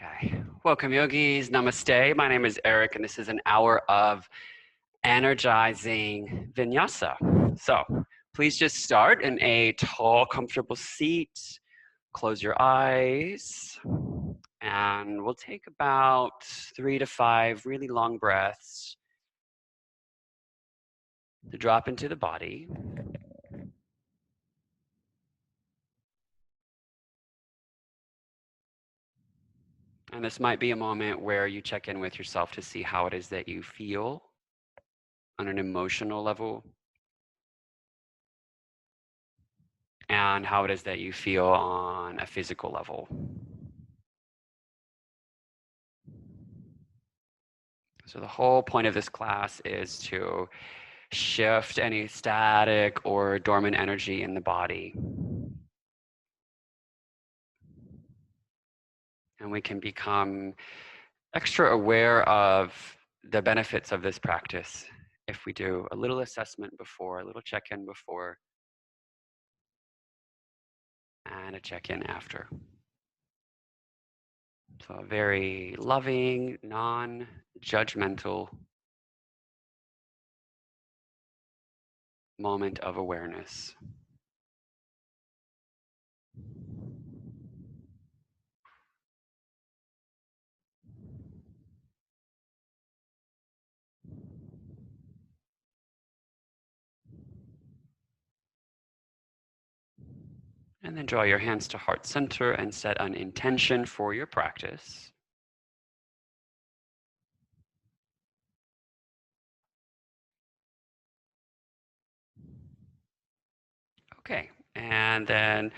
Okay, welcome yogis, namaste. My name is Eric and this is an hour of energizing vinyasa. So please just start in a tall, comfortable seat. Close your eyes and we'll take about 3 to 5 really long breaths to drop into the body. And this might be a moment where you check in with yourself to see how it is that you feel on an emotional level and how it is that you feel on a physical level. So the whole point of this class is to shift any static or dormant energy in the body. And we can become extra aware of the benefits of this practice if we do a little assessment before, a little check-in before, and a check-in after. So a very loving, non-judgmental moment of awareness. And then draw your hands to heart center and set an intention for your practice. Okay, and then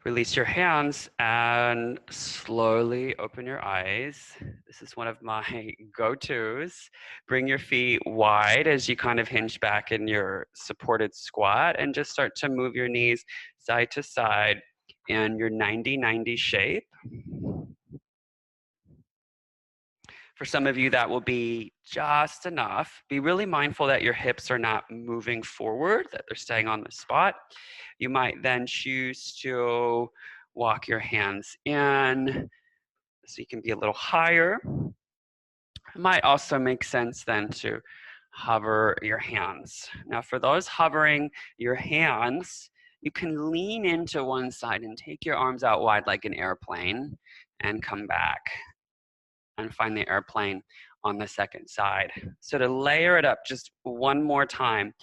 release your hands and slowly open your eyes. This is one of my go-tos. Bring your feet wide as you kind of hinge back in your supported squat and just start to move your knees side to side in your 90-90 shape. For some of you, that will be just enough. Be really mindful that your hips are not moving forward, that they're staying on the spot. You might then choose to walk your hands in so you can be a little higher. It might also make sense then to hover your hands. Now, for those hovering your hands, you can lean into one side and take your arms out wide like an airplane and come back and find the airplane on the second side. So to layer it up just one more time,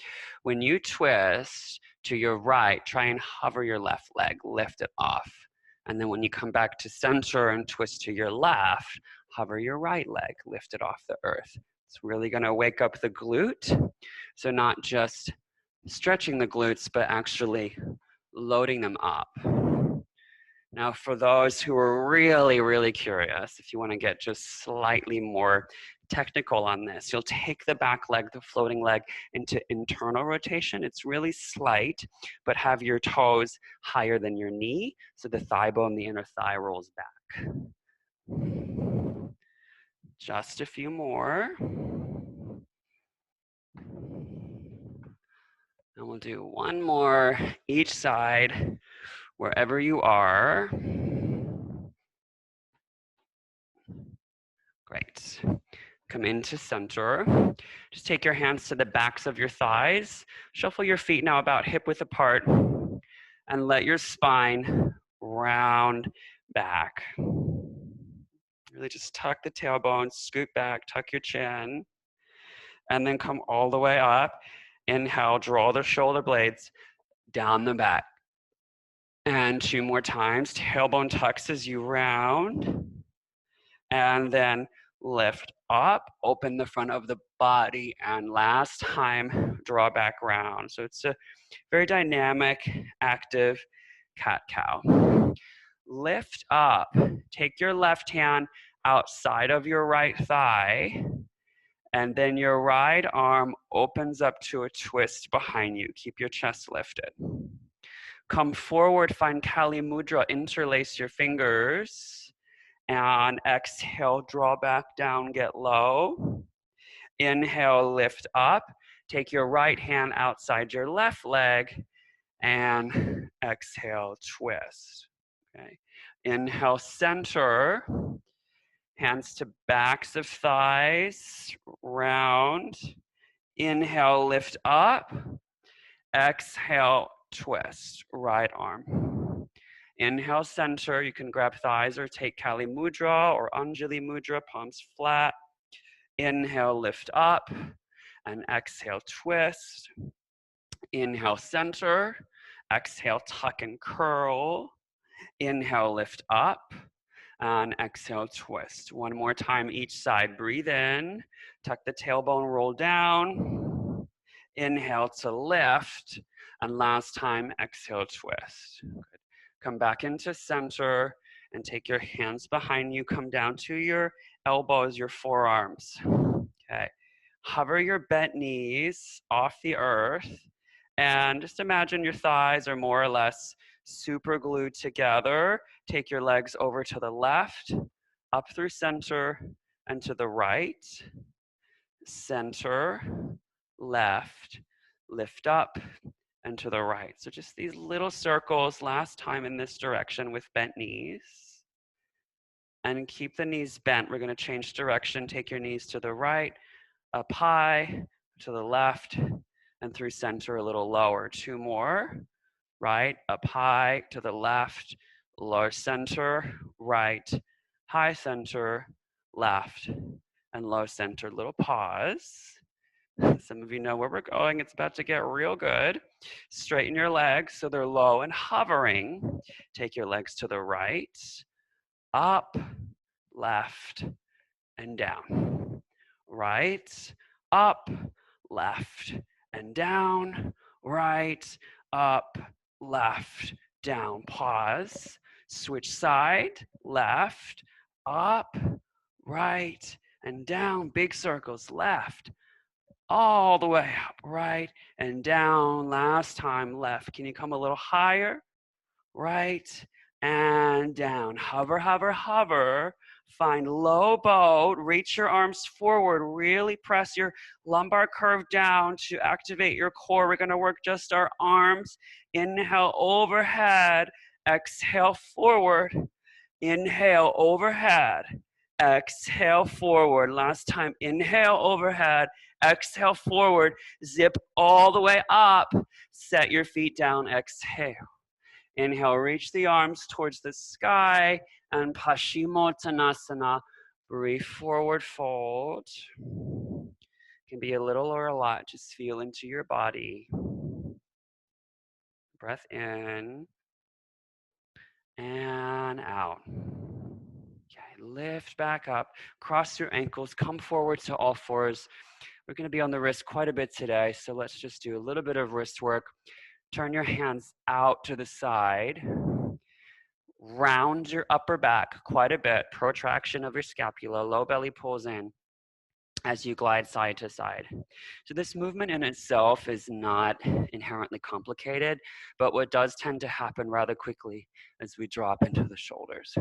when you twist to your right, try and hover your left leg, lift it off. And then when you come back to center and twist to your left, hover your right leg, lift it off the earth. It's really gonna wake up the glute. So not just stretching the glutes, but actually loading them up. Now, for those who are really, really curious, if you want to get just slightly more technical on this, you'll take the back leg, the floating leg, into internal rotation. It's really slight, but have your toes higher than your knee, so the thigh bone, the inner thigh rolls back. Just a few more. And we'll do one more each side, wherever you are. Great. Come into center. Just take your hands to the backs of your thighs. Shuffle your feet now about hip width apart and let your spine round back. Really just tuck the tailbone, scoot back, tuck your chin, and then come all the way up. Inhale, draw the shoulder blades down the back. And 2 more times. Tailbone tucks as you round. And then lift up, open the front of the body, and last time, draw back round. So it's a very dynamic, active cat-cow. Lift up. Take your left hand outside of your right thigh, and then your right arm opens up to a twist behind you. Keep your chest lifted. Come forward, find Kali Mudra, interlace your fingers. And exhale, draw back down, get low. Inhale, lift up. Take your right hand outside your left leg and exhale, twist. Okay. Inhale, center. Hands to backs of thighs, round. Inhale, lift up. Exhale, twist, right arm. Inhale, center. You can grab thighs or take Kali Mudra or Anjali Mudra, palms flat. Inhale, lift up. And exhale, twist. Inhale, center. Exhale, tuck and curl. Inhale, lift up. And exhale, twist. One more time each side. Breathe in. Tuck the tailbone, roll down. Inhale to lift. And last time, exhale, twist. Good. Come back into center and take your hands behind you. Come down to your elbows, your forearms. Okay. Hover your bent knees off the earth. And just imagine your thighs are more or less super glued together. Take your legs over to the left, up through center, and to the right. Center, left, lift up, and to the right. So just these little circles last time in this direction with bent knees. And keep the knees bent. We're going to change direction. Take your knees to the right, up high, to the left, and through center a little lower. Two more. Right, up high, to the left, lower center, right, high center, left, and low center. Little pause. Some of you know where we're going. It's about to get real good. Straighten your legs so they're low and hovering. Take your legs to the right, up, left, and down. Right, up, left, and down. Right, up, left, down. Pause. Switch side, left, up, right, and down. Big circles, left, all the way up, right, and down. Last time, left. Can you come a little higher? Right, and down. Hover, hover, hover. Find low boat. Reach your arms forward. Really press your lumbar curve down to activate your core. We're going to work just our arms. Inhale, overhead. Exhale, forward. Inhale, overhead. Exhale, forward. Last time, inhale, overhead. Exhale, forward. Zip all the way up. Set your feet down. Exhale. Inhale, reach the arms towards the sky, and Paschimottanasana. Breathe forward, fold. Can be a little or a lot. Just feel into your body. Breath in and out. Okay, lift back up. Cross your ankles. Come forward to all fours. We're going to be on the wrist quite a bit today, so let's just do a little bit of wrist work. Turn your hands out to the side. Round your upper back quite a bit. Protraction of your scapula. Low belly pulls in as you glide side to side. So this movement in itself is not inherently complicated, but what does tend to happen rather quickly as we drop into the shoulders.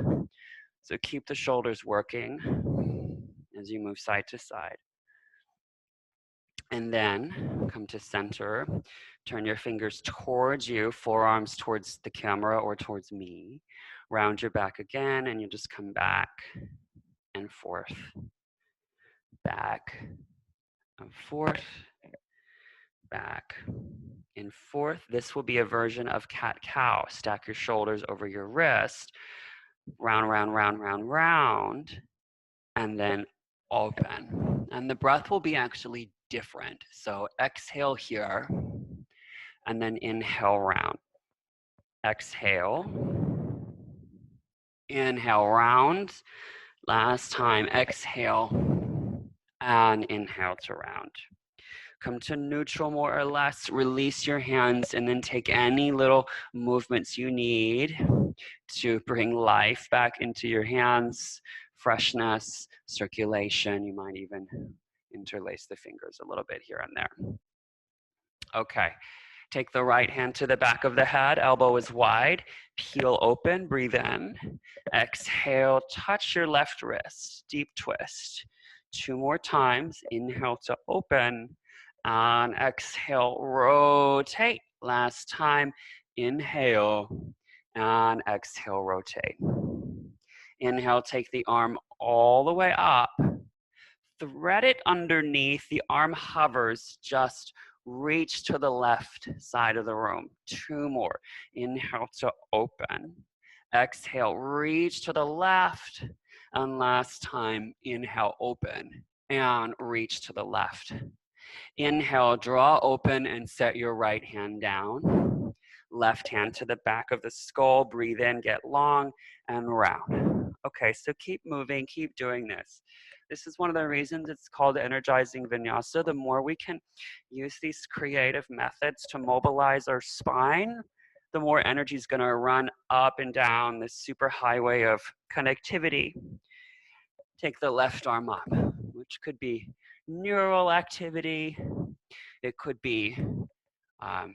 So keep the shoulders working as you move side to side. And then come to center. Turn your fingers towards you, forearms towards the camera or towards me. Round your back again, and you just come back and forth. Back and forth. Back and forth. This will be a version of cat-cow. Stack your shoulders over your wrist. Round, round, round, round, round. And then open. And the breath will be actually different. So exhale here. And then inhale round. Exhale. Inhale round. Last time, exhale. And inhale to round. Come to neutral more or less. Release your hands and then take any little movements you need to bring life back into your hands. Freshness, circulation. You might even interlace the fingers a little bit here and there. Okay. Take the right hand to the back of the head, elbow is wide, peel open, breathe in. Exhale, touch your left wrist, deep twist. Two more times, inhale to open, and exhale, rotate. Last time, inhale, And exhale, rotate. Inhale, take the arm all the way up. Thread it underneath. The arm hovers. Just reach to the left side of the room. 2 more. Inhale to open. Exhale, reach to the left. And last time, inhale, open and reach to the left. Inhale, draw open and set your right hand down. Left hand to the back of the skull. Breathe in, get long and round. Okay, so keep moving, keep doing this. This is one of the reasons it's called energizing vinyasa. The more we can use these creative methods to mobilize our spine, the more energy is going to run up and down this super highway of connectivity. Take the left arm up, which could be neural activity. It could be chi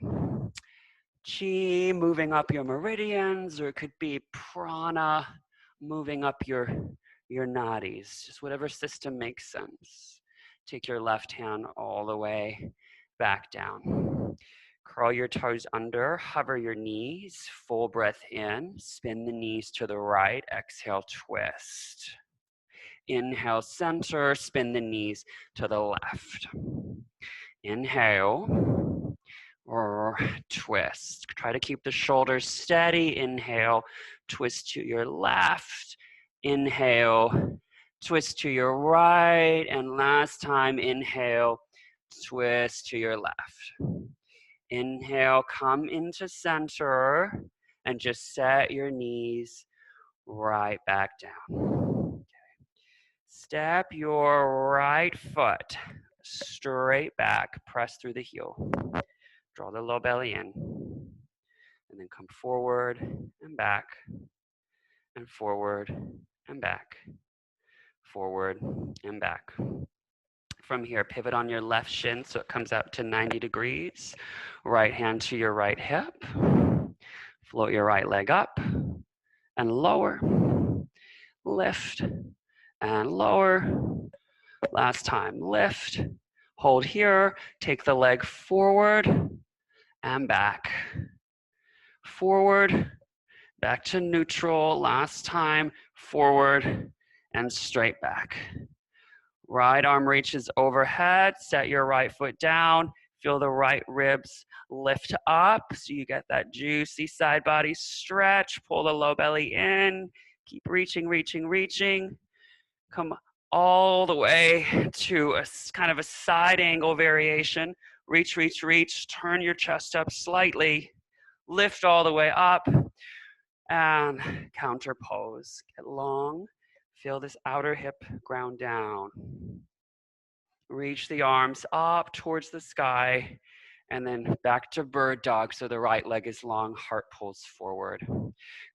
moving up your meridians, or it could be prana moving up your nadis, just whatever system makes sense. Take your left hand all the way back down. Curl your toes under, hover your knees, full breath in, spin the knees to the right, exhale, twist. Inhale, center, spin the knees to the left. Inhale, or twist. Try to keep the shoulders steady. Inhale, twist to your left. Inhale, twist to your right. And last time, inhale, twist to your left. Inhale, come into center and just set your knees right back down. Step your right foot straight back, press through the heel. Draw the low belly in, and then come forward and back, and forward and back, forward and back. From here, pivot on your left shin so it comes out to 90 degrees. Right hand to your right hip. Float your right leg up and lower. Lift and lower. Last time, lift. Hold here. Take the leg forward and back. Forward, back to neutral. Last time, forward and straight back. Right arm reaches overhead. Set your right foot down. Feel the right ribs lift up so you get that juicy side body stretch. Pull the low belly in. Keep reaching, reaching, reaching. Come all the way to a kind of a side angle variation. Reach, reach, reach. Turn your chest up slightly. Lift all the way up. And counter pose. Get long. Feel this outer hip ground down. Reach the arms up towards the sky. And then back to bird dog, so the right leg is long, heart pulls forward.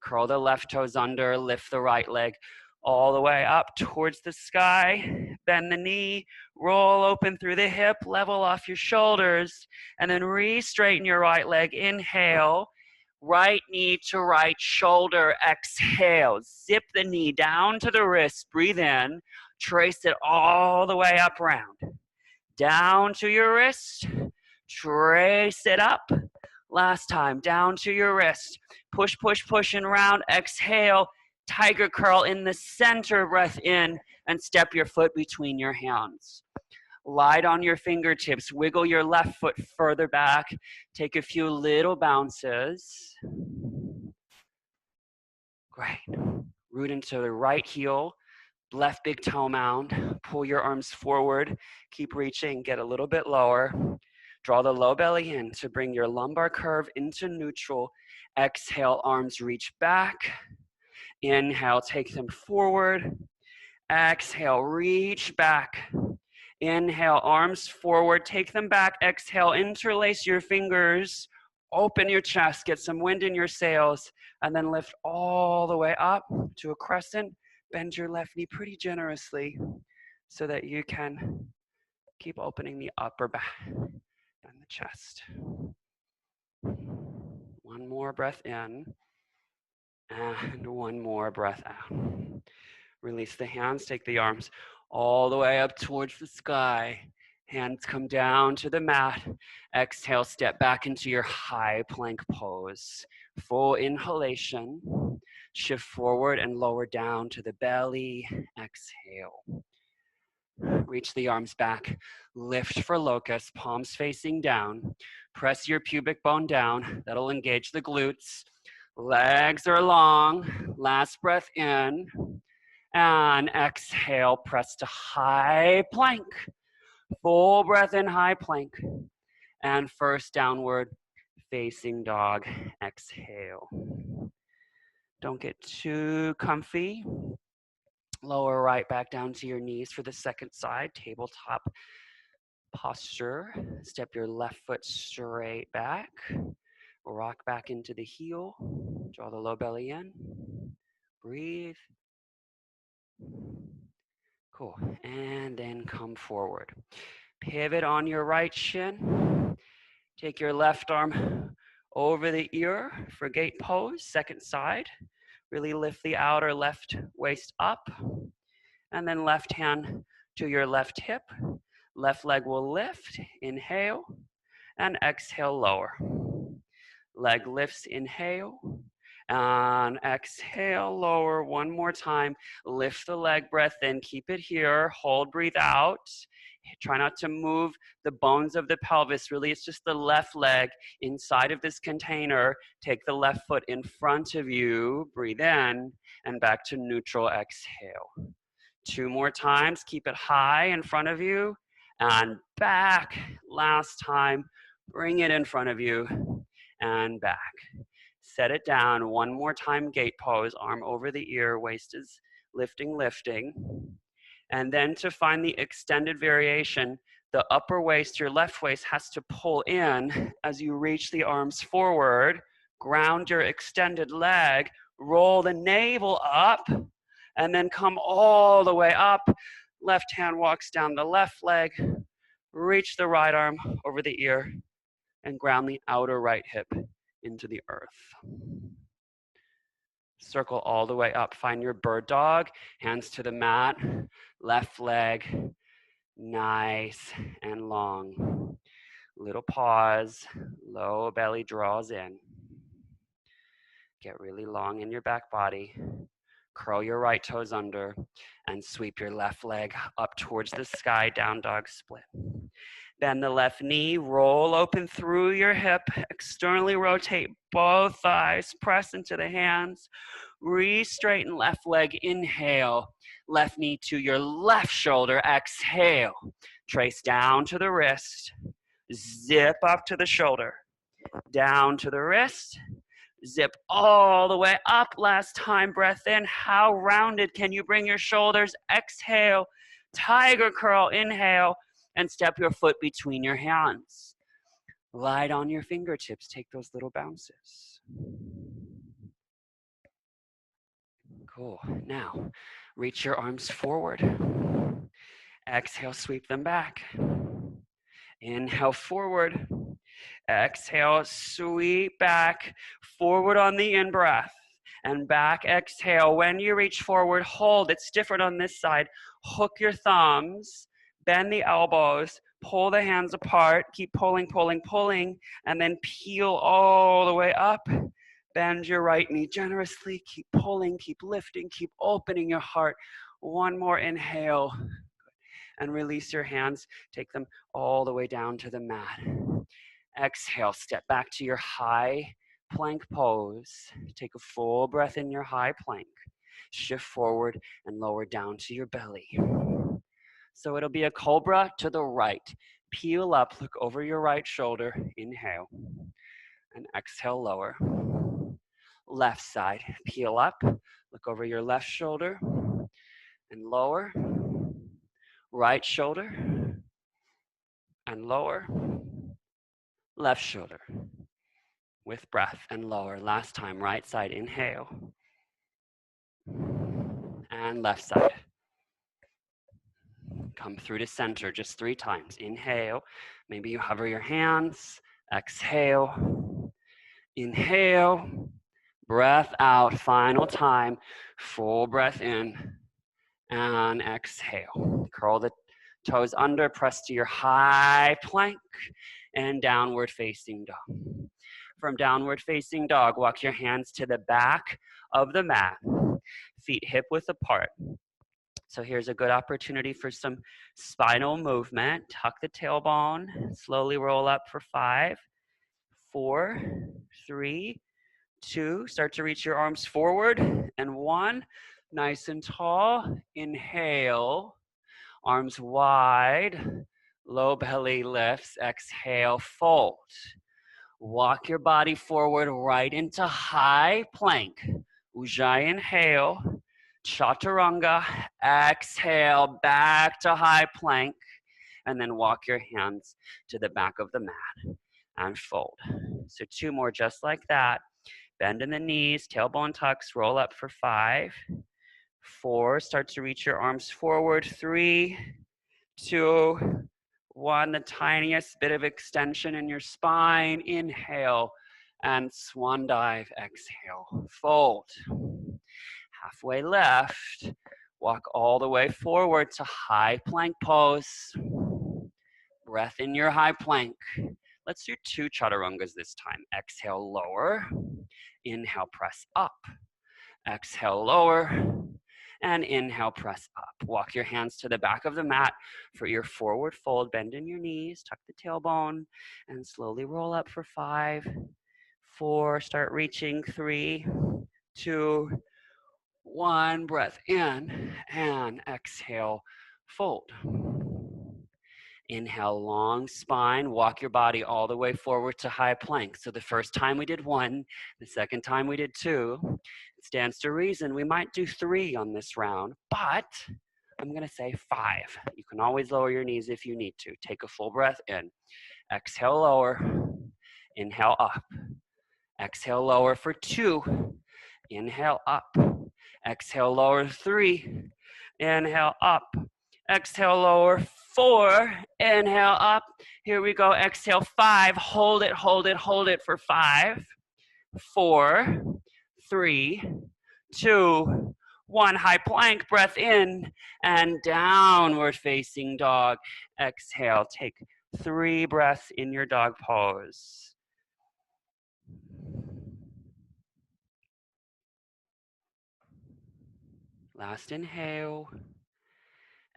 Curl the left toes under, lift the right leg all the way up towards the sky. Bend the knee, roll open through the hip, level off your shoulders, and then re-straighten your right leg. Inhale, right knee to right shoulder, exhale. Zip the knee down to the wrist, breathe in, trace it all the way up round. Down to your wrist, trace it up. Last time, down to your wrist. Push, push, push and round. Exhale, tiger curl in the center, breath in, and step your foot between your hands. Light on your fingertips. Wiggle your left foot further back. Take a few little bounces. Great. Root into the right heel. Left big toe mound. Pull your arms forward. Keep reaching. Get a little bit lower. Draw the low belly in to bring your lumbar curve into neutral. Exhale, arms reach back. Inhale, take them forward. Exhale, reach back. Inhale, arms forward, take them back. Exhale, interlace your fingers. Open your chest, get some wind in your sails, and then lift all the way up to a crescent. Bend your left knee pretty generously so that you can keep opening the upper back and the chest. One more breath in, and one more breath out. Release the hands, take the arms all the way up towards the sky, Hands come down to the mat. Exhale, step back into your high plank pose. Full inhalation. Shift forward and lower down to the belly. Exhale. Reach the arms back. Lift for locust, palms facing down. Press your pubic bone down. That'll engage the glutes. Legs are long. Last breath in. And exhale, press to high plank. Full breath in, high plank. And first downward facing dog. Exhale. Don't get too comfy. Lower right back down to your knees for the second side. Tabletop posture. Step your left foot straight back. Rock back into the heel. Draw the low belly in. Breathe. Cool. And then come forward. Pivot on your right shin. Take your left arm over the ear for gate pose. Second side. Really lift the outer left waist up. And then left hand to your left hip. Left leg will lift. Inhale. And exhale, lower. Leg lifts, inhale. And exhale, lower. One more time. Lift the leg, breath in. Keep it here. Hold, breathe out. Try not to move the bones of the pelvis. Really, it's just the left leg inside of this container. Take the left foot in front of you. Breathe in. And back to neutral. Exhale. 2 more times. Keep it high in front of you. And back. Last time. Bring it in front of you. And back. Set it down. 1 more time, gate pose. Arm over the ear. Waist is lifting, lifting. And then to find the extended variation, the upper waist, your left waist, has to pull in as you reach the arms forward. Ground your extended leg. Roll the navel up. And then come all the way up. Left hand walks down the left leg. Reach the right arm over the ear. And ground the outer right hip into the earth. Circle all the way up. Find your bird dog. Hands to the mat. Left leg. Nice and long. Little pause. Low belly draws in. Get really long in your back body. Curl your right toes under and sweep your left leg up towards the sky, down dog split. Bend the left knee, roll open through your hip, externally rotate both thighs, press into the hands, re-straighten left leg, inhale, left knee to your left shoulder, exhale, trace down to the wrist, zip up to the shoulder, down to the wrist, zip all the way up. Last time, breath in. How rounded can you bring your shoulders? Exhale, tiger curl, inhale, and step your foot between your hands. Light on your fingertips. Take those little bounces. Cool. Now, reach your arms forward. Exhale, sweep them back. Inhale, forward. Exhale, sweep back, forward on the in-breath, and back, exhale. When you reach forward, hold. It's different on this side. Hook your thumbs, bend the elbows, pull the hands apart, keep pulling, pulling, pulling, and then peel all the way up. Bend your right knee generously, keep pulling, keep lifting, keep opening your heart. One more inhale, and release your hands. Take them all the way down to the mat. Exhale, step back to your high plank pose. Take a full breath in your high plank. Shift forward and lower down to your belly. So it'll be a cobra to the right. Peel up, look over your right shoulder. Inhale. And exhale, lower. Left side, peel up, look over your left shoulder and lower. Right shoulder and lower. Left shoulder with breath and lower. Last time, right side, inhale. And left side. Come through to center just 3 times. Inhale. Maybe you hover your hands. Exhale. Inhale. Breath out. Final time. Full breath in. And exhale. Curl the Toes under, press to your high plank and downward facing dog. From downward facing dog, walk your hands to the back of the mat, feet hip width apart. So here's a good opportunity for some spinal movement. Tuck the tailbone, slowly roll up for 5, 4, 3, 2. Start to reach your arms forward, and 1. Nice and tall. Inhale, arms wide, low belly lifts. Exhale, fold. Walk your body forward right into high plank. Ujjayi, inhale. Chaturanga, exhale, back to high plank. And then walk your hands to the back of the mat and fold. So 2 more just like that. Bend in the knees, tailbone tucks, roll up for 5, 4. Start to reach your arms forward. 3, 2, 1. The tiniest bit of extension in your spine. Inhale and swan dive. Exhale, fold. Halfway left. Walk all the way forward to high plank pose. Breath in your high plank. Let's do 2 chaturangas this time. Exhale, lower. Inhale, press up. Exhale, lower. And inhale, press up. Walk your hands to the back of the mat for your forward fold. Bend in your knees, tuck the tailbone, and slowly roll up for 5, 4. Start reaching. 3, 2, 1. Breath in and exhale, fold. Inhale, long spine. Walk your body all the way forward to high plank. So the first time we did 1, the second time we did 2. It stands to reason we might do 3 on this round, but I'm gonna say 5. You can always lower your knees if you need to. Take a full breath in. Exhale, lower. Inhale, up. Exhale, lower for 2. Inhale, up. Exhale, lower. 3. Inhale, up. Exhale, lower. 4. Inhale, up. Here we go. Exhale, 5. Hold it, hold it, hold it for 5, 4, 3, 2, 1. High plank. Breath in and downward facing dog. Exhale. Take 3 breaths in your dog pose. Last inhale.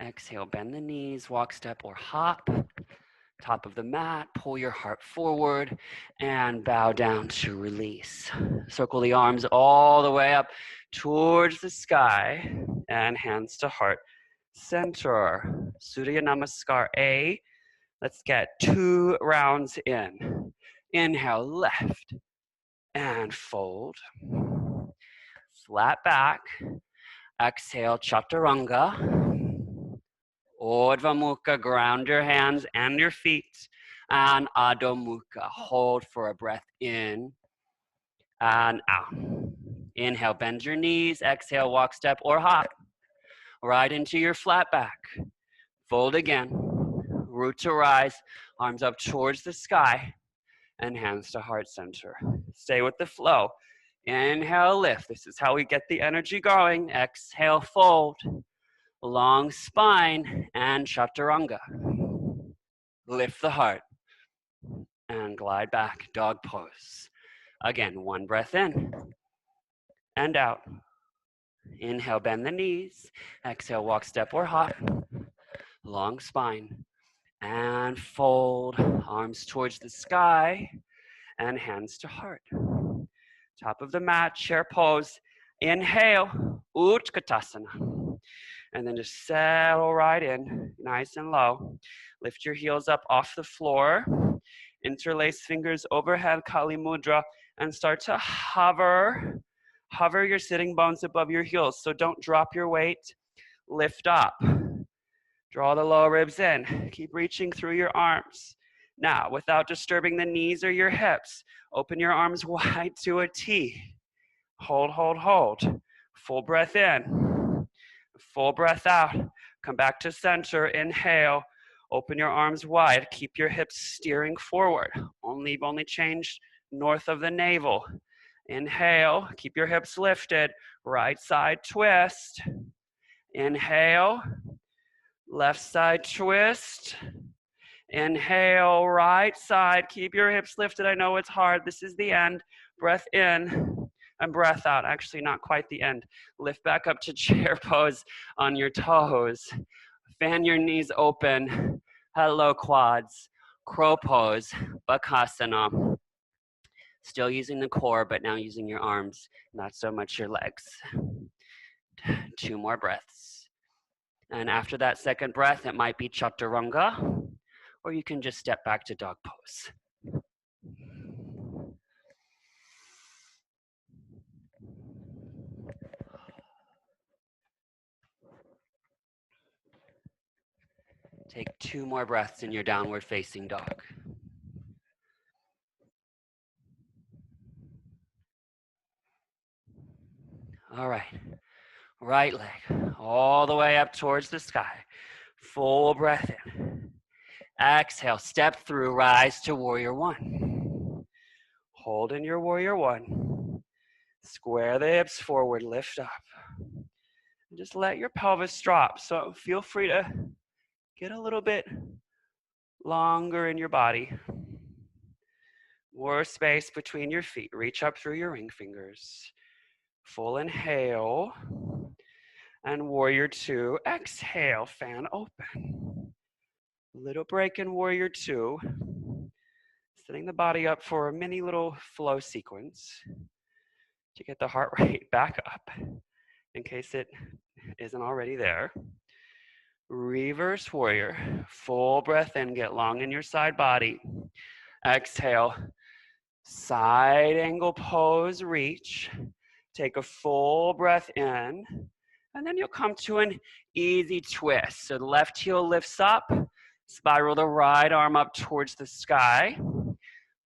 Exhale, bend the knees, walk, step, or hop. Top of the mat, pull your heart forward and bow down to release. Circle the arms all the way up towards the sky and hands to heart center. Surya Namaskar A. Let's get 2 rounds in. Inhale, left and fold. Flat back. Exhale, chaturanga. Urdhva Mukha, ground your hands and your feet. And Adho Mukha, hold for a breath in and out. Inhale, bend your knees. Exhale, walk, step, or hop. Right into your flat back. Fold again. Root to rise, arms up towards the sky, and hands to heart center. Stay with the flow. Inhale, lift. This is how we get the energy going. Exhale, fold. Long spine and chaturanga. Lift the heart and glide back, dog pose. Again, 1 breath in and out. Inhale, bend the knees. Exhale, walk, step, or hop. Long spine and fold. Arms towards the sky and hands to heart. Top of the mat, chair pose. Inhale, Utkatasana. And then just settle right in, nice and low. Lift your heels up off the floor. Interlace fingers overhead, Kali Mudra, and start to hover. Hover your sitting bones above your heels. So don't drop your weight. Lift up. Draw the lower ribs in. Keep reaching through your arms. Now, without disturbing the knees or your hips, open your arms wide to a T. Hold, hold, hold. Full breath in. Full breath out. Come back to center. Inhale. Open your arms wide. Keep your hips steering forward. Only change north of the navel. Inhale. Keep your hips lifted. Right side twist. Inhale. Left side twist. Inhale, right side. Keep your hips lifted. I know it's hard. This is the end. Breath in and breath out. Actually, not quite the end. Lift back up to chair pose on your toes. Fan your knees open. Hello, quads. Crow pose, Bakasana. Still using the core, but now using your arms, not so much your legs. 2 more breaths. And after that second breath, it might be chaturanga, or you can just step back to dog pose. Take 2 more breaths in your downward facing dog. All right, right leg all the way up towards the sky. Full breath in. Exhale, step through, rise to warrior one. Hold in your warrior one. Square the hips forward, lift up. And just let your pelvis drop. So feel free to get a little bit longer in your body. More space between your feet. Reach up through your ring fingers. Full inhale. And warrior two. Exhale, fan open. Little break in warrior two. Setting the body up for a mini little flow sequence to get the heart rate back up in case it isn't already there. Reverse warrior. Full breath in. Get long in your side body. Exhale. Side angle pose, reach. Take a full breath in. And then you'll come to an easy twist. So the left heel lifts up. Spiral the right arm up towards the sky.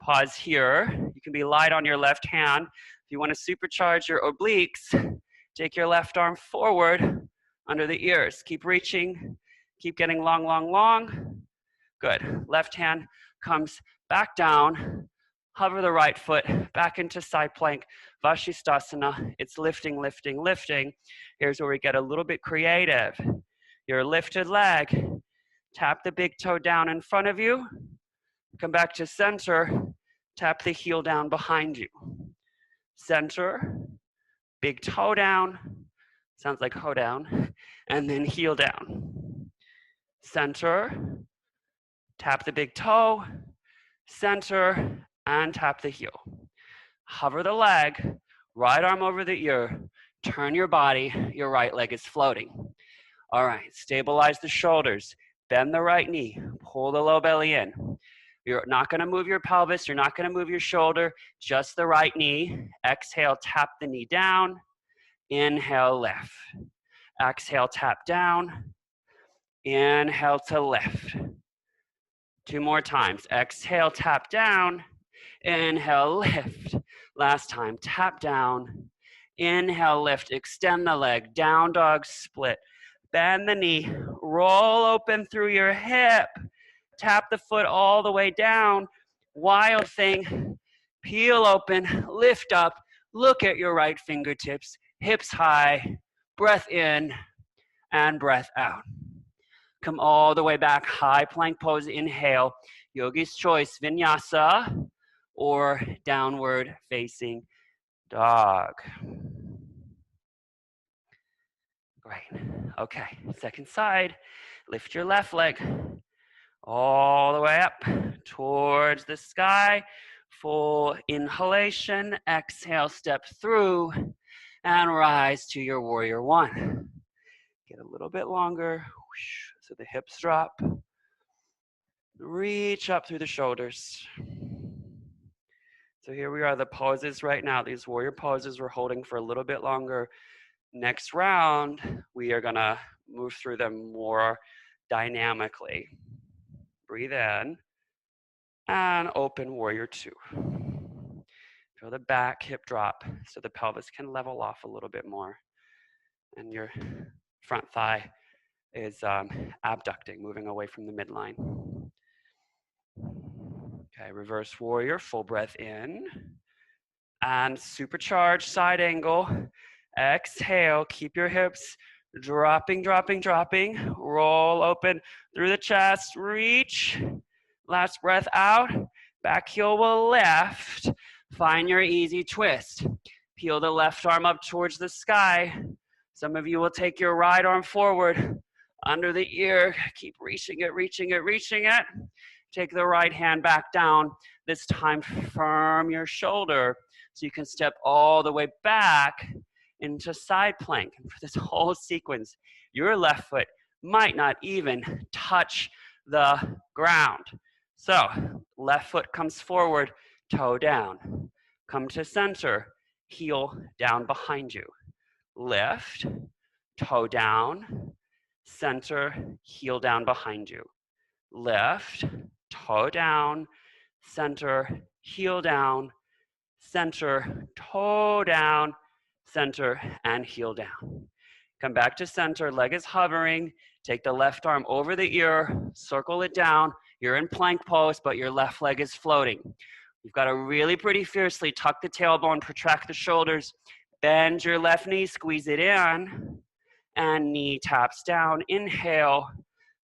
Pause here. You can be light on your left hand. If you want to supercharge your obliques, take your left arm forward under the ears. Keep reaching. Keep getting long, long, long. Good. Left hand comes back down. Hover the right foot back into side plank. Vashisthasana. It's lifting, lifting, lifting. Here's where we get a little bit creative. Your lifted leg. Tap the big toe down in front of you. Come back to center. Tap the heel down behind you. Center. Big toe down. Sounds like hoe down. And then heel down. Center. Tap the big toe. Center. And tap the heel. Hover the leg. Right arm over the ear. Turn your body. Your right leg is floating. All right. Stabilize the shoulders. Bend the right knee. Pull the low belly in. You're not going to move your pelvis. You're not going to move your shoulder. Just the right knee. Exhale, tap the knee down. Inhale, lift. Exhale, tap down. Inhale to lift. 2 more times. Exhale, tap down. Inhale, lift. Last time, tap down. Inhale, lift. Extend the leg. Down dog split. Bend the knee. Roll open through your hip. Tap the foot all the way down. Wild thing. Peel open. Lift up. Look at your right fingertips. Hips high. Breath in and breath out. Come all the way back. High plank pose. Inhale. Yogi's choice. Vinyasa or downward facing dog. Great. Okay. Second side. Lift your left leg. All the way up towards the sky. Full inhalation. Exhale, step through and rise to your warrior one. Get a little bit longer so the hips drop. Reach up through the shoulders. So here we are, the poses right now. These warrior poses we're holding for a little bit longer. Next round, we are going to move through them more dynamically. Breathe in and open warrior two. Feel the back hip drop so the pelvis can level off a little bit more. And your front thigh is abducting, moving away from the midline. Okay, reverse warrior, full breath in. And supercharge side angle. Exhale, keep your hips Dropping, dropping, dropping. Roll open through the chest. Reach. Last breath out. Back heel will lift. Find your easy twist. Peel the left arm up towards the sky. Some of you will take your right arm forward under the ear. Keep reaching it, reaching it, reaching it. Take the right hand back down. This time firm your shoulder so you can step all the way back into side plank. And for this whole sequence, your left foot might not even touch the ground. So left foot comes forward, toe down. Come to center, heel down behind you. Lift, toe down, center, heel down behind you. Lift, toe down, center, heel down, center, toe down, center, and heel down. Come back to center, leg is hovering. Take the left arm over the ear, circle it down. You're in plank pose, but your left leg is floating. You've got to really pretty fiercely tuck the tailbone, protract the shoulders, bend your left knee, squeeze it in, and knee taps down. Inhale,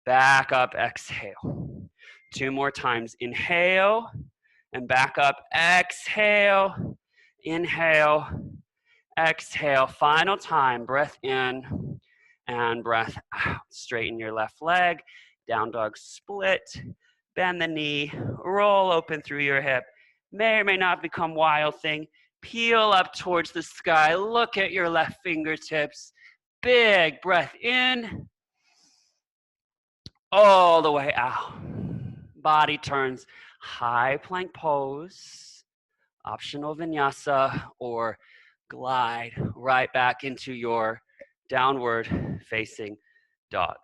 back up, exhale. 2 more times. Inhale, and back up, exhale, inhale, exhale. Final time, breath in and breath out. Straighten your left leg, down dog split, bend the knee, roll open through your hip. May or may not become wild thing. Peel up towards the sky, look at your left fingertips. Big breath in, all the way out. Body turns, high plank pose, optional vinyasa, or glide right back into your downward facing dog.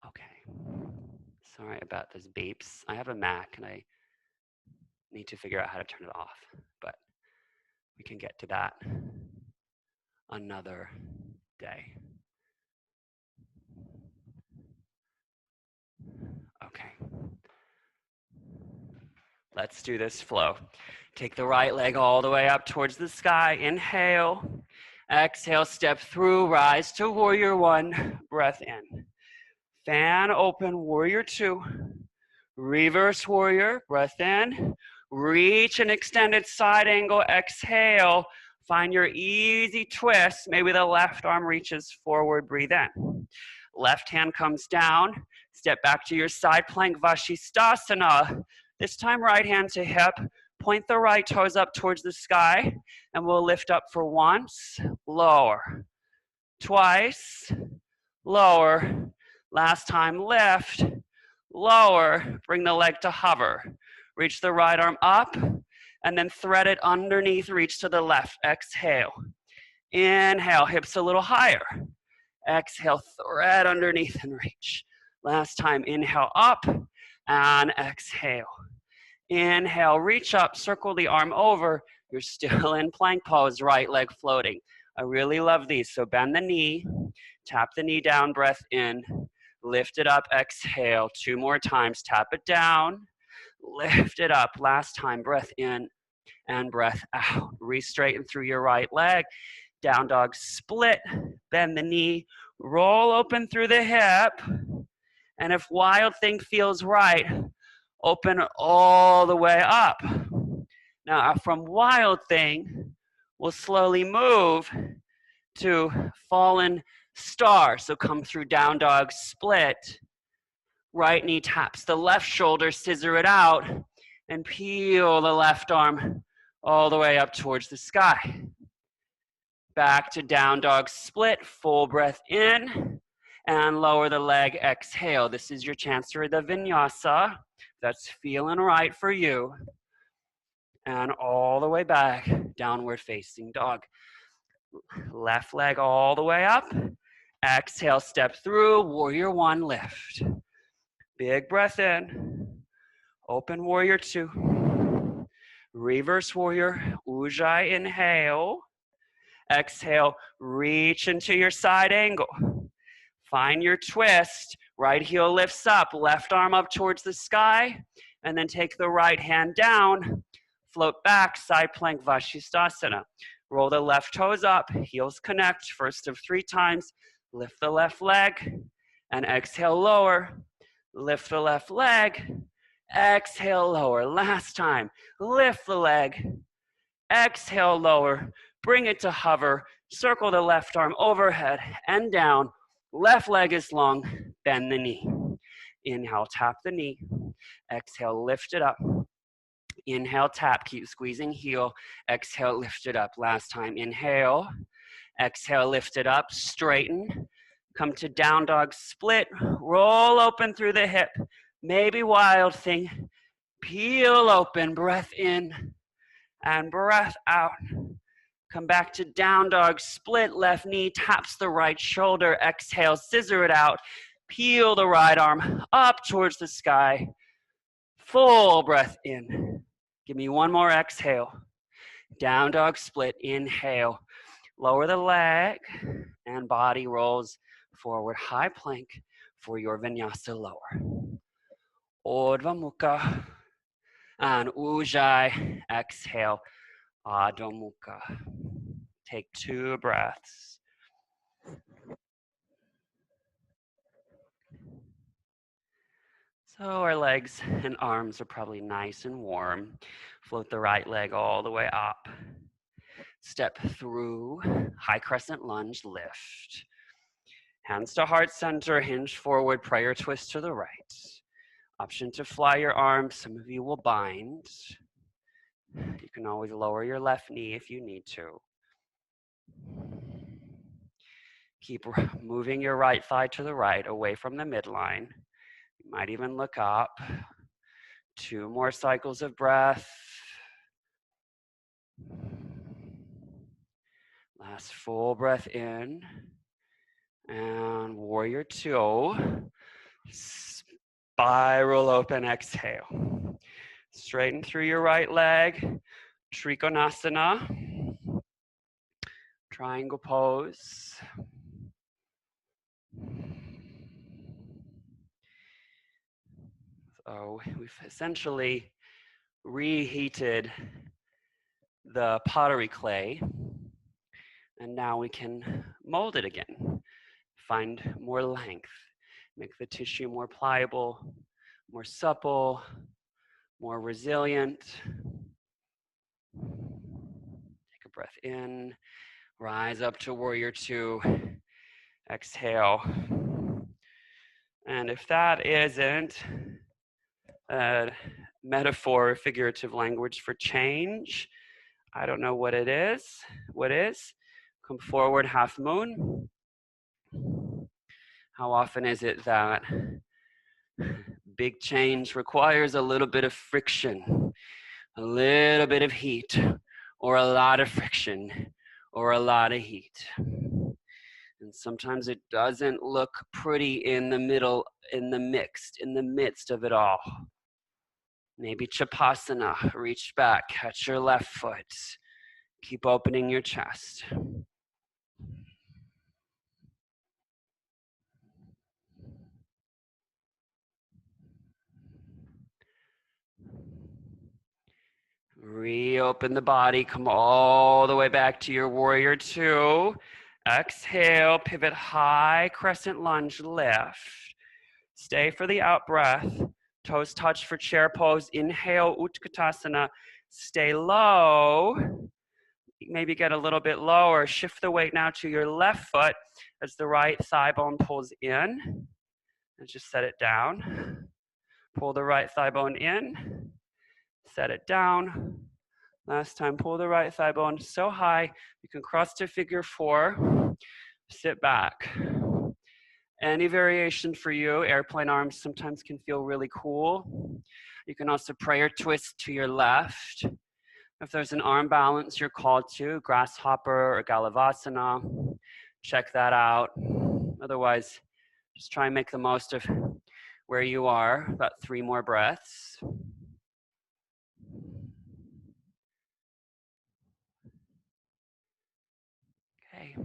Okay, sorry about those beeps. I have a Mac and I need to figure out how to turn it off, but we can get to that another day. Okay. Let's do this flow. Take the right leg all the way up towards the sky. Inhale. Exhale, step through, rise to warrior 1. Breath in. Fan open, warrior 2. Reverse warrior, breath in. Reach an extended side angle, exhale. Find your easy twist. Maybe the left arm reaches forward, breathe in. Left hand comes down. Step back to your side plank, Vashisthasana. This time, right hand to hip. Point the right toes up towards the sky, and we'll lift up for once, lower, twice, lower. Last time, lift, lower, bring the leg to hover. Reach the right arm up, and then thread it underneath, reach to the left. Exhale. Inhale, hips a little higher. Exhale, thread underneath and reach. Last time, inhale up and exhale. Inhale, reach up, circle the arm over. You're still in plank pose, right leg floating. I really love these. So bend the knee, tap the knee down, breath in, lift it up, exhale. 2 more times, tap it down, lift it up. Last time, breath in and breath out. Re-straighten through your right leg. Down dog split, bend the knee, roll open through the hip. And if wild thing feels right, open all the way up. Now from wild thing, we'll slowly move to fallen star. So come through down dog split. Right knee taps the left shoulder, scissor it out, and peel the left arm all the way up towards the sky. Back to down dog split, full breath in, and lower the leg, exhale. This is your chance for the vinyasa. That's feeling right for you. And all the way back, downward facing dog. Left leg all the way up. Exhale, step through, warrior 1, lift. Big breath in. Open warrior 2. Reverse warrior, ujjayi, inhale. Exhale, reach into your side angle. Find your twist. Right heel lifts up, left arm up towards the sky, and then take the right hand down, float back, side plank Vashisthasana. Roll the left toes up, heels connect, first of 3 times. Lift the left leg and exhale, lower. Lift the left leg, exhale, lower. Last time, lift the leg, exhale, lower. Bring it to hover, circle the left arm overhead and down. Left leg is long, bend the knee. Inhale, tap the knee. Exhale, lift it up. Inhale, tap, keep squeezing heel. Exhale, lift it up. Last time, inhale. Exhale, lift it up, straighten. Come to down dog split. Roll open through the hip. Maybe wild thing. Peel open, breath in and breath out. Come back to down dog split. Left knee taps the right shoulder. Exhale, scissor it out. Peel the right arm up towards the sky. Full breath in. Give me one more exhale. Down dog split, inhale. Lower the leg and body rolls forward. High plank for your vinyasa lower. Urdhva Mukha and Ujjayi. Exhale, Adho Mukha. Take 2 breaths. So our legs and arms are probably nice and warm. Float the right leg all the way up. Step through, high crescent lunge, lift. Hands to heart center, hinge forward, prayer twist to the right. Option to fly your arms, some of you will bind. You can always lower your left knee if you need to. Keep moving your right thigh to the right, away from the midline. You might even look up. 2 more cycles of breath. Last full breath in. And warrior 2. Spiral open, exhale. Straighten through your right leg. Trikonasana. Triangle pose. So we've essentially reheated the pottery clay, and now we can mold it again. Find more length, make the tissue more pliable, more supple, more resilient. Take a breath in, rise up to warrior 2, exhale. And if that isn't a metaphor or figurative language for change, I don't know what it is. What is? Come forward, half moon. How often is it that big change requires a little bit of friction, a little bit of heat, or a lot of friction, or a lot of heat? And sometimes it doesn't look pretty in the middle, in the midst of it all. Maybe Chapasana, reach back, catch your left foot. Keep opening your chest. Reopen the body, come all the way back to your warrior 2. Exhale, pivot high, crescent lunge, lift. Stay for the out breath. Toes touch for chair pose. Inhale, Utkatasana. Stay low. Maybe get a little bit lower. Shift the weight now to your left foot as the right thigh bone pulls in. And just set it down. Pull the right thigh bone in. Set it down. Last time, pull the right thigh bone so high you can cross to figure 4. Sit back. Any variation for you. Airplane arms sometimes can feel really cool. You can also prayer twist to your left. If there's an arm balance you're called to, grasshopper or galavasana, check that out. Otherwise, just try and make the most of where you are. About 3 more breaths. Okay,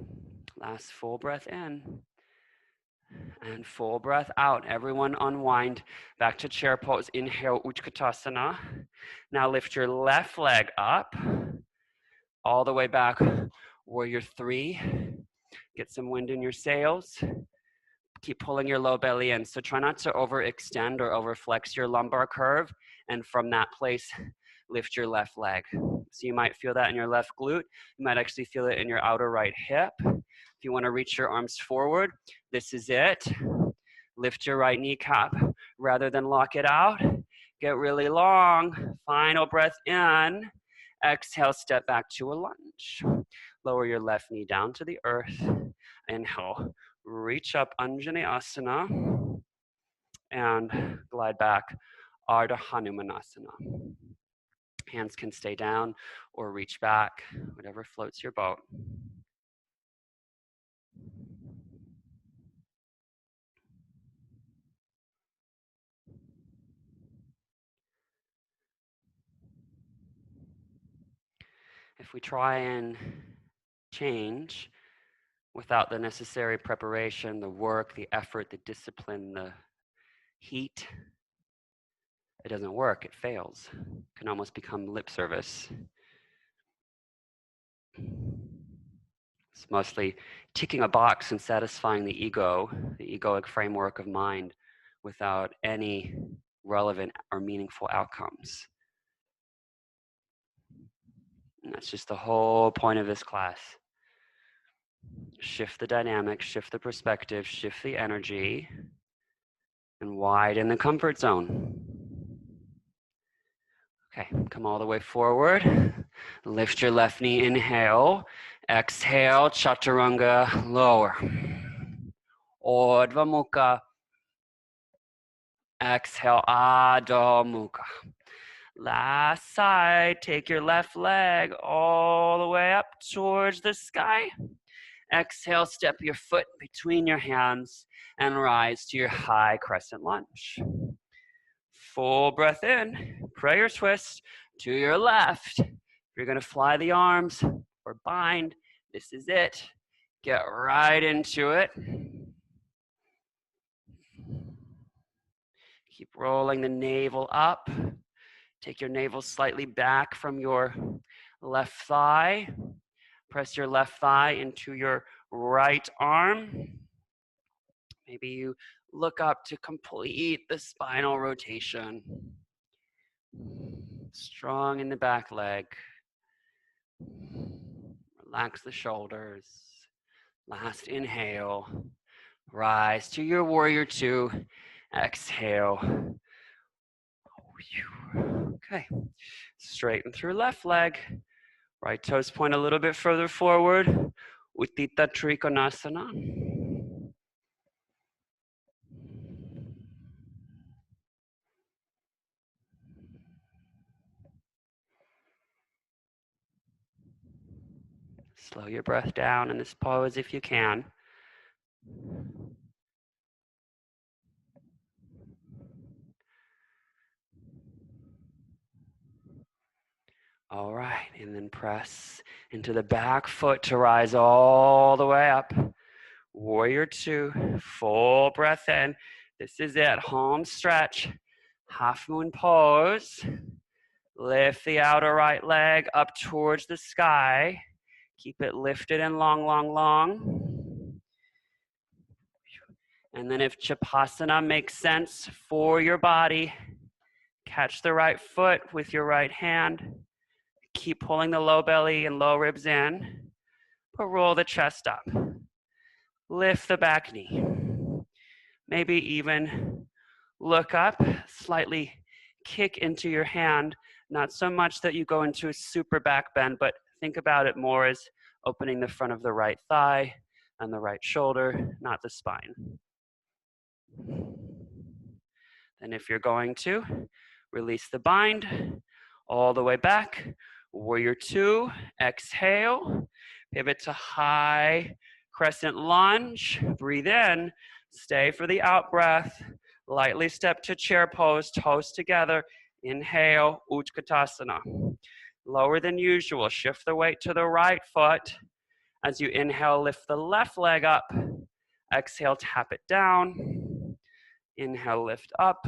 last full breath in. And full breath out. Everyone unwind back to chair pose. Inhale, Utkatasana. Now lift your left leg up. All the way back, warrior 3. Get some wind in your sails. Keep pulling your low belly in. So try not to overextend or overflex your lumbar curve. And from that place, lift your left leg. So you might feel that in your left glute. You might actually feel it in your outer right hip. If you want to reach your arms forward, this is it. Lift your right kneecap rather than lock it out. Get really long. Final breath in. Exhale, step back to a lunge. Lower your left knee down to the earth. Inhale, reach up, Anjaneyasana, and glide back, Ardha Hanumanasana. Hands can stay down or reach back, whatever floats your boat. If we try and change without the necessary preparation, the work, the effort, the discipline, the heat, it doesn't work, it fails. It can almost become lip service. It's mostly ticking a box and satisfying the egoic framework of mind without any relevant or meaningful outcomes. And that's just the whole point of this class. Shift the dynamic, shift the perspective, shift the energy, and widen the comfort zone. Okay, come all the way forward. Lift your left knee, inhale. Exhale, chaturanga, lower. Urdhva Mukha. Exhale, Adho Mukha. Last side, take your left leg all the way up towards the sky. Exhale, step your foot between your hands and rise to your high crescent lunge. Full breath in, prayer twist to your left. If you're gonna fly the arms or bind, this is it. Get right into it. Keep rolling the navel up. Take your navel slightly back from your left thigh. Press your left thigh into your right arm. Maybe you look up to complete the spinal rotation. Strong in the back leg. Relax the shoulders. Last inhale. Rise to your warrior 2. Exhale. Okay. Straighten through left leg. Right toes point a little bit further forward. Uttita Trikonasana. Slow your breath down in this pose if you can. All right, and then press into the back foot to rise all the way up. Warrior 2, full breath in. This is it, home stretch. Half moon pose. Lift the outer right leg up towards the sky. Keep it lifted and long, long, long. And then if Chapasana makes sense for your body, catch the right foot with your right hand. Keep pulling the low belly and low ribs in, but roll the chest up. Lift the back knee. Maybe even look up, slightly kick into your hand, not so much that you go into a super back bend, but think about it more as opening the front of the right thigh and the right shoulder, not the spine. Then if you're going to, release the bind all the way back. Warrior 2, exhale, pivot to high crescent lunge. Breathe in, stay for the out breath. Lightly step to chair pose, toes together. Inhale, Utkatasana. Lower than usual, shift the weight to the right foot. As you inhale, lift the left leg up. Exhale, tap it down. Inhale, lift up.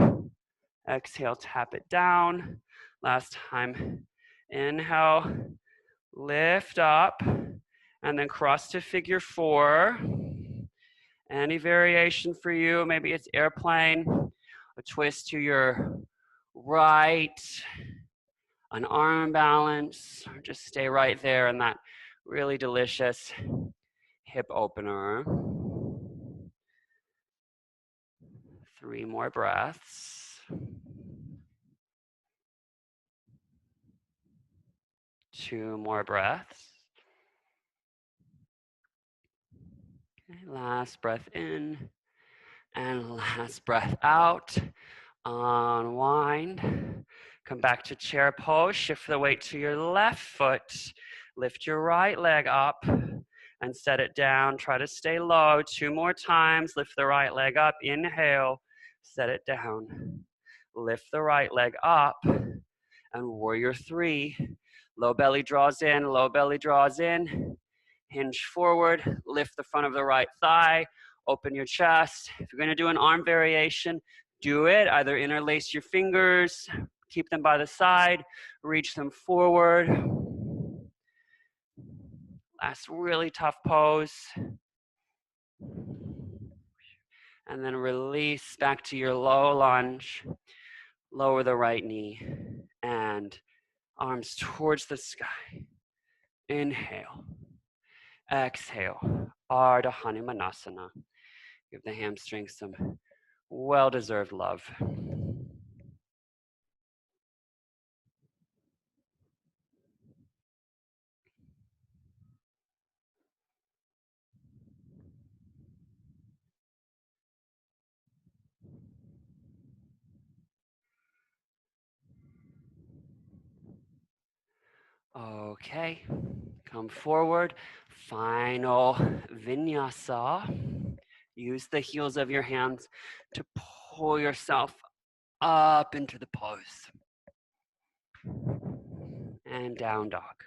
Exhale, tap it down. Last time. Inhale, Lift up and then cross to figure 4. Any variation for you, maybe it's airplane, a twist to your right, an arm balance, or just stay right there in that really delicious hip opener. 3 more breaths. 2 more breaths. Okay, last breath in and last breath out. Unwind. Come back to chair pose. Shift the weight to your left foot. Lift your right leg up and set it down. Try to stay low. 2 more times. Lift the right leg up. Inhale. Set it down. Lift the right leg up. And warrior 3. Low belly draws in. Low belly draws in. Hinge forward. Lift the front of the right thigh. Open your chest. If you're going to do an arm variation, do it. Either interlace your fingers, keep them by the side, reach them forward. Last really tough pose. And then release back to your low lunge. Lower the right knee and arms towards the sky. Inhale. Exhale. Ardha Hanumanasana. Give the hamstrings some well-deserved love. Okay, come forward. Final vinyasa. Use the heels of your hands to pull yourself up into the pose. And down dog.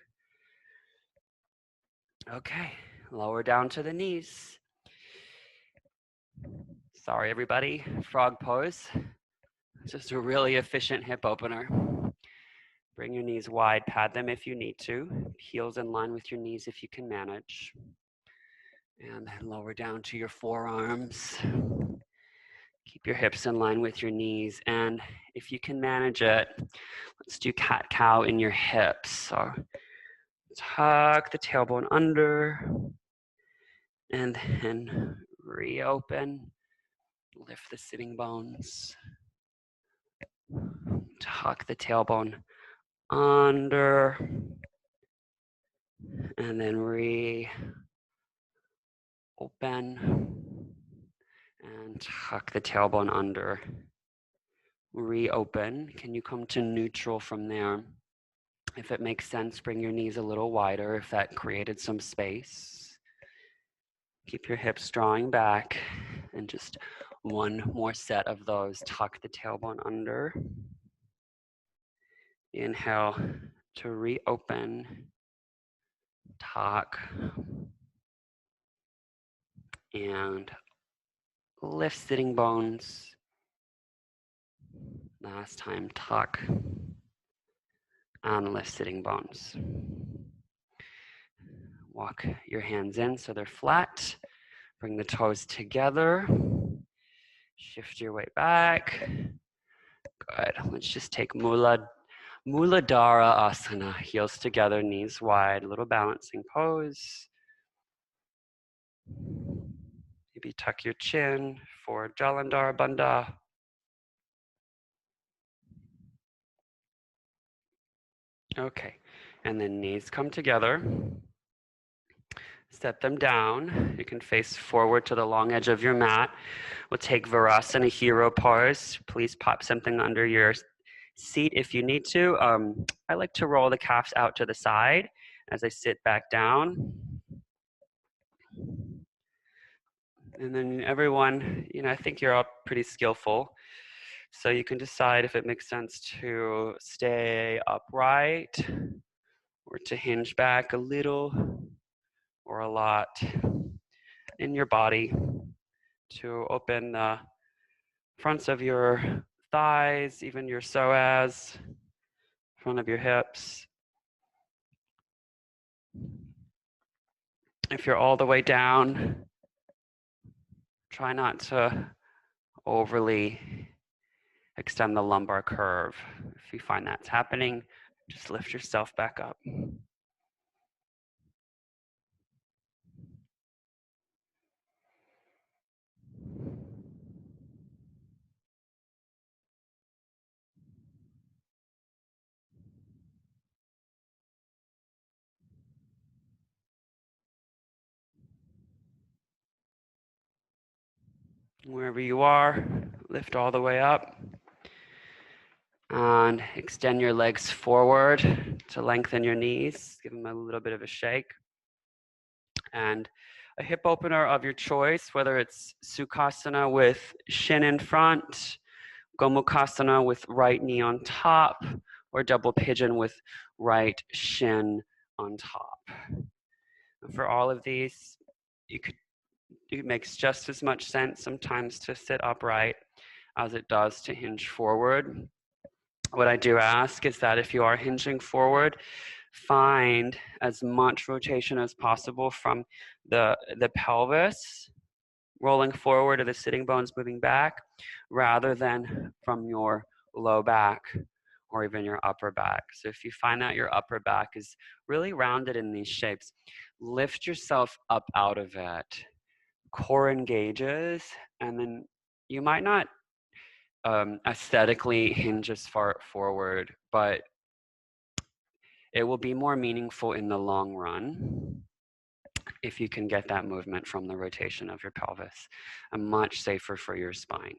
Okay, lower down to the knees. Sorry, everybody. Frog pose. Just a really efficient hip opener. Bring your knees wide, pad them if you need to. Heels in line with your knees if you can manage. And then lower down to your forearms. Keep your hips in line with your knees. And if you can manage it, let's do cat-cow in your hips. So tuck the tailbone under. And then reopen. Lift the sitting bones. Tuck the tailbone under. And then reopen. And tuck the tailbone under. Reopen. Can you come to neutral from there? If it makes sense, bring your knees a little wider if that created some space. Keep your hips drawing back. And just one more set of those. Tuck the tailbone under. Inhale to reopen. Tuck. And lift sitting bones. Last time, tuck. And lift sitting bones. Walk your hands in so they're flat. Bring the toes together. Shift your weight back. Good. Let's just take Muladhara Asana. Heels together, knees wide, little balancing pose. Maybe tuck your chin for Jalandhara Bandha. Okay. And then knees come together. Set them down. You can face forward to the long edge of your mat. We'll take Virasana Hero pose. Please pop something under your seat if you need to. I like to roll the calves out to the side as I sit back down. And then everyone, I think you're all pretty skillful. So you can decide if it makes sense to stay upright or to hinge back a little or a lot in your body to open the fronts of your thighs, even your psoas, front of your hips. If you're all the way down, try not to overly extend the lumbar curve. If you find that's happening, just lift yourself back up. Wherever you are, lift all the way up. And extend your legs forward to lengthen your knees. Give them a little bit of a shake. And a hip opener of your choice, whether it's Sukhasana with shin in front, Gomukhasana with right knee on top, or double pigeon with right shin on top. And for all of these, it makes just as much sense sometimes to sit upright as it does to hinge forward. What I do ask is that if you are hinging forward, find as much rotation as possible from the pelvis rolling forward or the sitting bones moving back, rather than from your low back or even your upper back. So if you find that your upper back is really rounded in these shapes, lift yourself up out of it. Core engages, and then you might not aesthetically hinge as far forward, but it will be more meaningful in the long run if you can get that movement from the rotation of your pelvis, and much safer for your spine.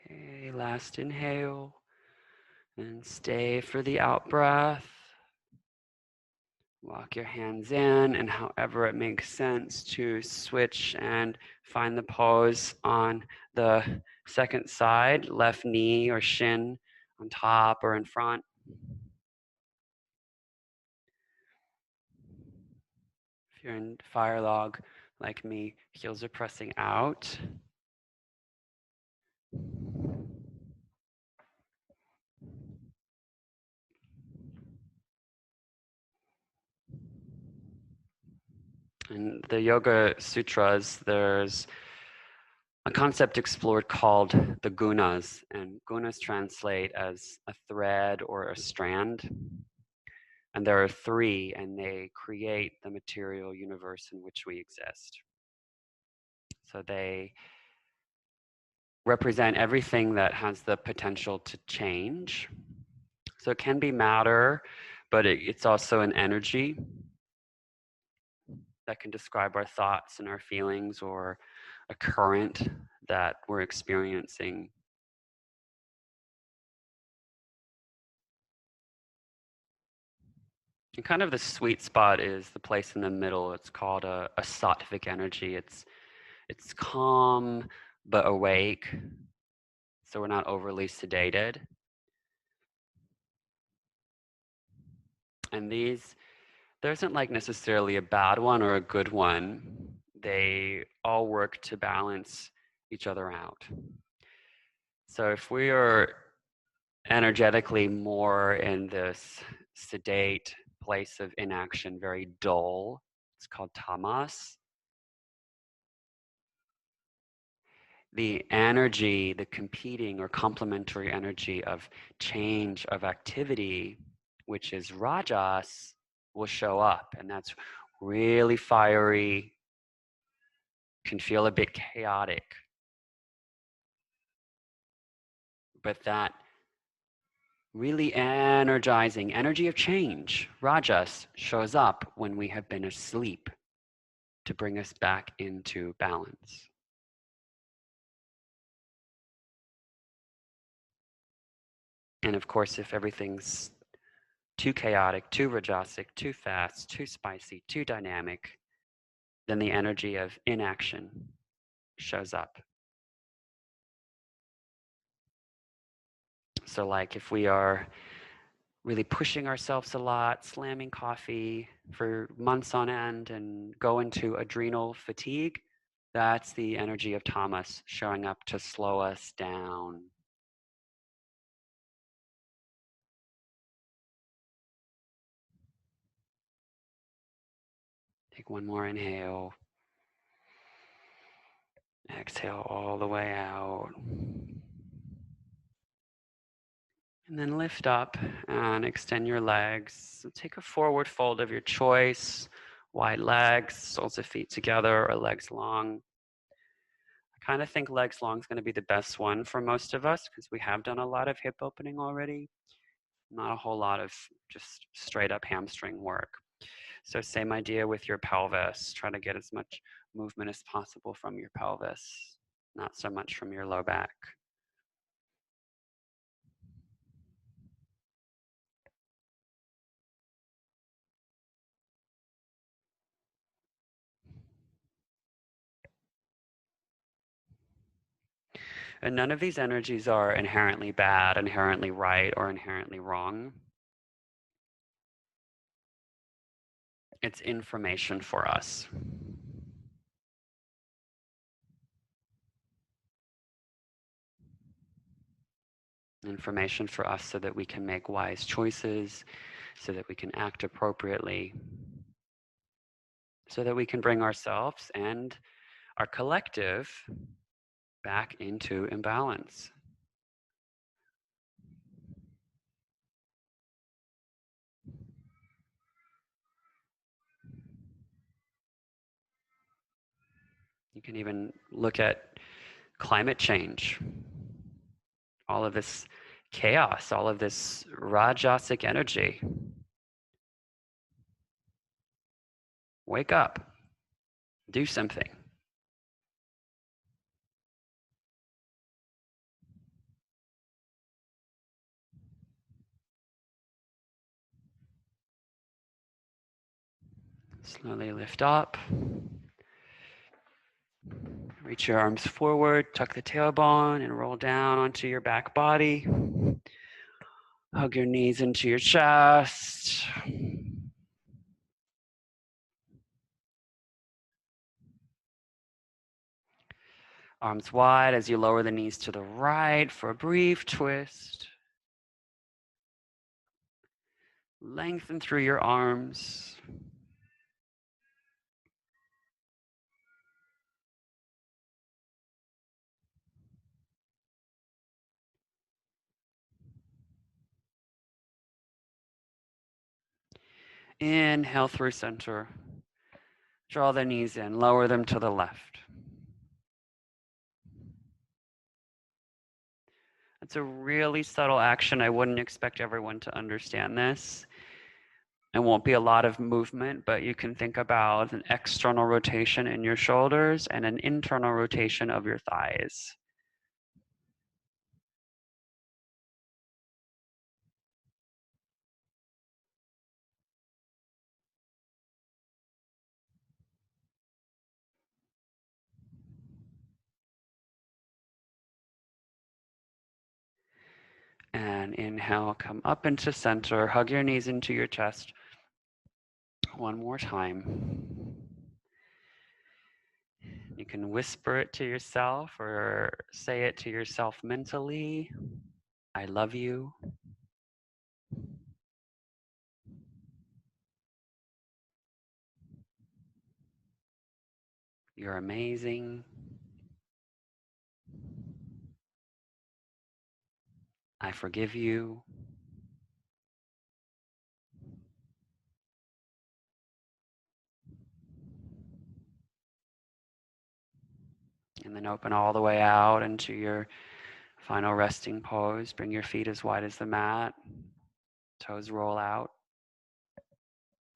Okay, last inhale, and stay for the out breath. Walk your hands in, and however it makes sense to switch and find the pose on the second side, left knee or shin on top or in front. If you're in fire log like me, heels are pressing out. In the Yoga Sutras, there's a concept explored called the gunas, and gunas translate as a thread or a strand. And there are three, and they create the material universe in which we exist. So they represent everything that has the potential to change. So it can be matter, but it's also an energy that can describe our thoughts and our feelings, or a current that we're experiencing. And kind of the sweet spot is the place in the middle. It's called a sattvic energy. It's calm but awake, so we're not overly sedated. And there isn't like necessarily a bad one or a good one. They all work to balance each other out. So if we are energetically more in this sedate place of inaction, very dull, it's called tamas. The energy, the competing or complementary energy of change, of activity, which is rajas, will show up. And that's really fiery, can feel a bit chaotic. But that really energizing energy of change, rajas, shows up when we have been asleep to bring us back into balance. And of course, if everything's too chaotic, too rajasic, too fast, too spicy, too dynamic, then the energy of inaction shows up. So like if we are really pushing ourselves a lot, slamming coffee for months on end and go into adrenal fatigue, that's the energy of tamas showing up to slow us down. Take one more inhale. Exhale all the way out. And then lift up and extend your legs. So take a forward fold of your choice. Wide legs, soles of feet together, or legs long. I kind of think legs long is going to be the best one for most of us because we have done a lot of hip opening already. Not a whole lot of just straight up hamstring work. So same idea with your pelvis. Try to get as much movement as possible from your pelvis, not so much from your low back. And none of these energies are inherently bad, inherently right, or inherently wrong. It's information for us. Information for us so that we can make wise choices, so that we can act appropriately, so that we can bring ourselves and our collective back into imbalance. You can even look at climate change, all of this chaos, all of this rajasic energy. Wake up, do something. Slowly lift up. Reach your arms forward, tuck the tailbone, and roll down onto your back body. Hug your knees into your chest. Arms wide as you lower the knees to the right for a brief twist. Lengthen through your arms. Inhale through center. Draw the knees in, lower them to the left. It's a really subtle action. I wouldn't expect everyone to understand this. It won't be a lot of movement, but you can think about an external rotation in your shoulders and an internal rotation of your thighs. And inhale, come up into center, hug your knees into your chest. One more time. You can whisper it to yourself or say it to yourself mentally. I love you. You're amazing. I forgive you. And then open all the way out into your final resting pose. Bring your feet as wide as the mat. Toes roll out.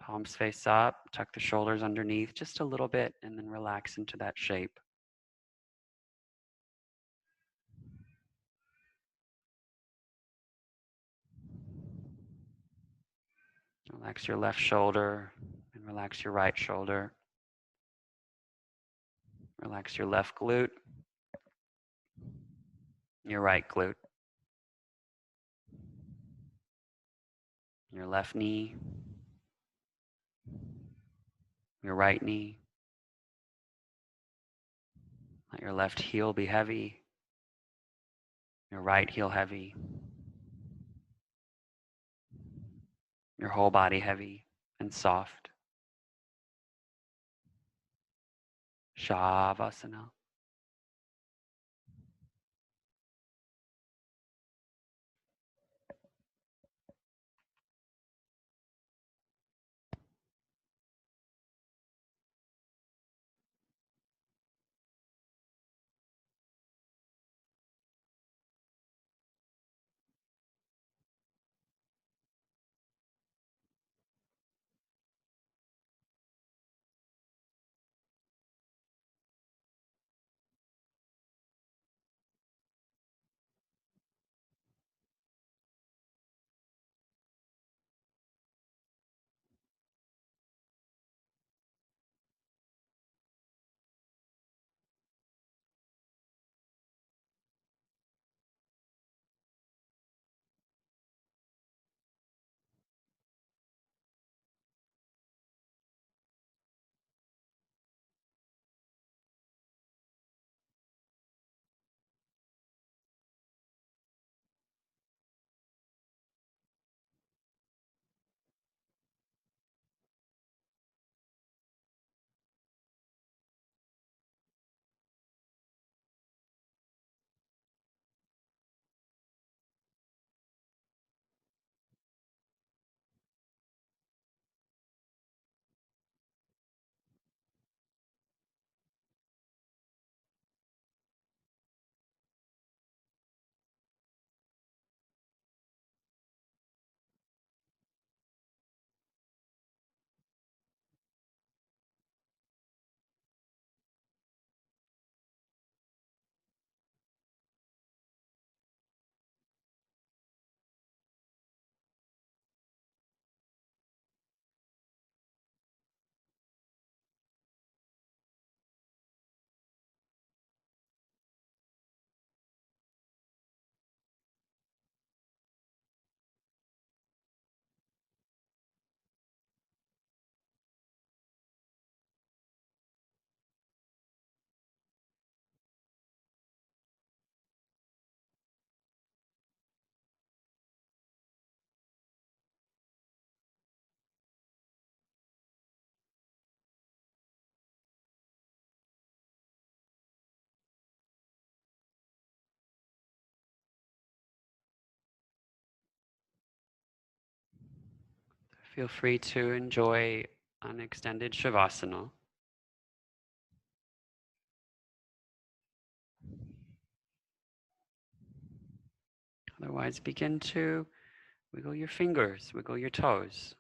Palms face up, tuck the shoulders underneath just a little bit, and then relax into that shape. Relax your left shoulder and relax your right shoulder. Relax your left glute, your right glute, your left knee, your right knee. Let your left heel be heavy, your right heel heavy, your whole body heavy and soft. Shavasana. Feel free to enjoy an extended Shavasana. Otherwise, begin to wiggle your fingers, wiggle your toes.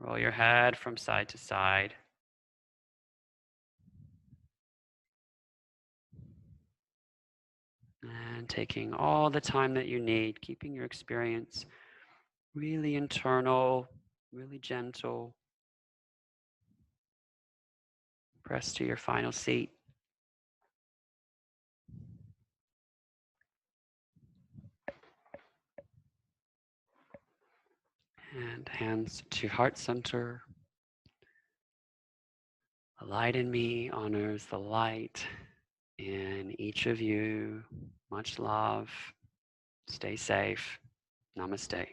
Roll your head from side to side. And taking all the time that you need, keeping your experience really internal, really gentle. Press to your final seat. And hands to heart center. The light in me honors the light in each of you. Much love. Stay safe. Namaste.